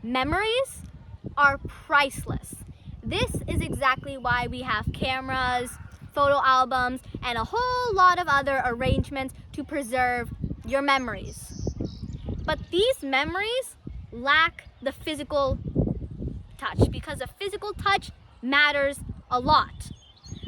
memories are priceless. This is exactly why we have cameras, photo albums, and a whole lot of other arrangements to preserve your memories. But these memories lack the physical touch, because the physical touch matters a lot.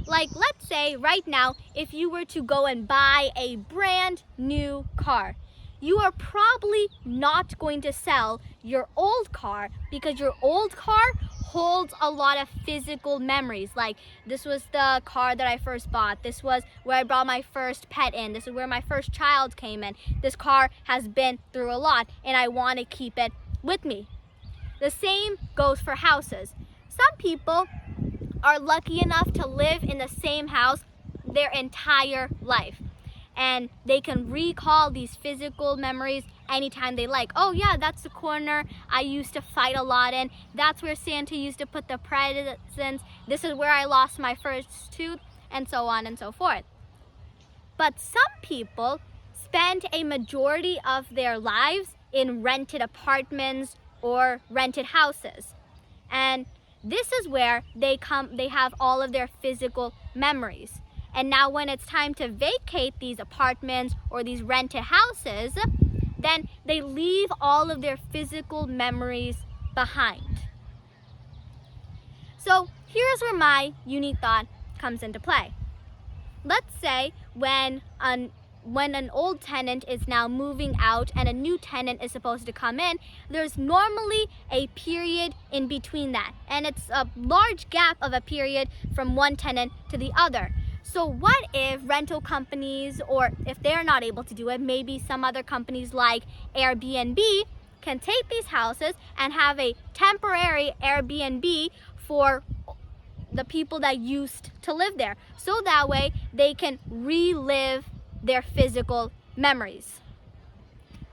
Like, let's say right now, if you were to go and buy a brand new car, you are probably not going to sell your old car, because your old car holds a lot of physical memories. Like, this was the car that I first bought. This was where I brought my first pet in. This is where my first child came in. This car has been through a lot, and I want to keep it with me. The same goes for houses. Some people are lucky enough to live in the same house their entire life, and they can recall these physical memories anytime they like. Oh yeah, that's the corner I used to fight a lot in. That's where Santa used to put the presents. This is where I lost my first tooth, and so on and so forth. But some people spend a majority of their lives in rented apartments or rented houses, and this is where they have all of their physical memories. And now when it's time to vacate these apartments or these rented houses, then they leave all of their physical memories behind. So here's where my unique thought comes into play. Let's say when an old tenant is now moving out and a new tenant is supposed to come in, there's normally a period in between that. And it's a large gap of a period from one tenant to the other. So what if rental companies, or if they're not able to do it, maybe some other companies like Airbnb can take these houses and have a temporary Airbnb for the people that used to live there. So that way they can relive their physical memories.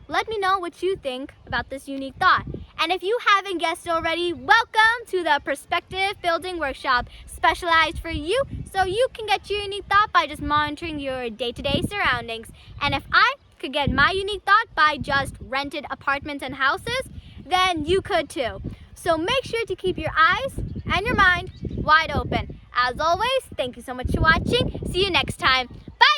Let me know what you think about this unique thought. And if you haven't guessed already, welcome to the Perspective Building Workshop, specialized for you, so you can get your unique thought by just monitoring your day-to-day surroundings. And if I could get my unique thought by just rented apartments and houses, then you could too. So make sure to keep your eyes and your mind wide open. As always, thank you so much for watching. See you next time. Bye!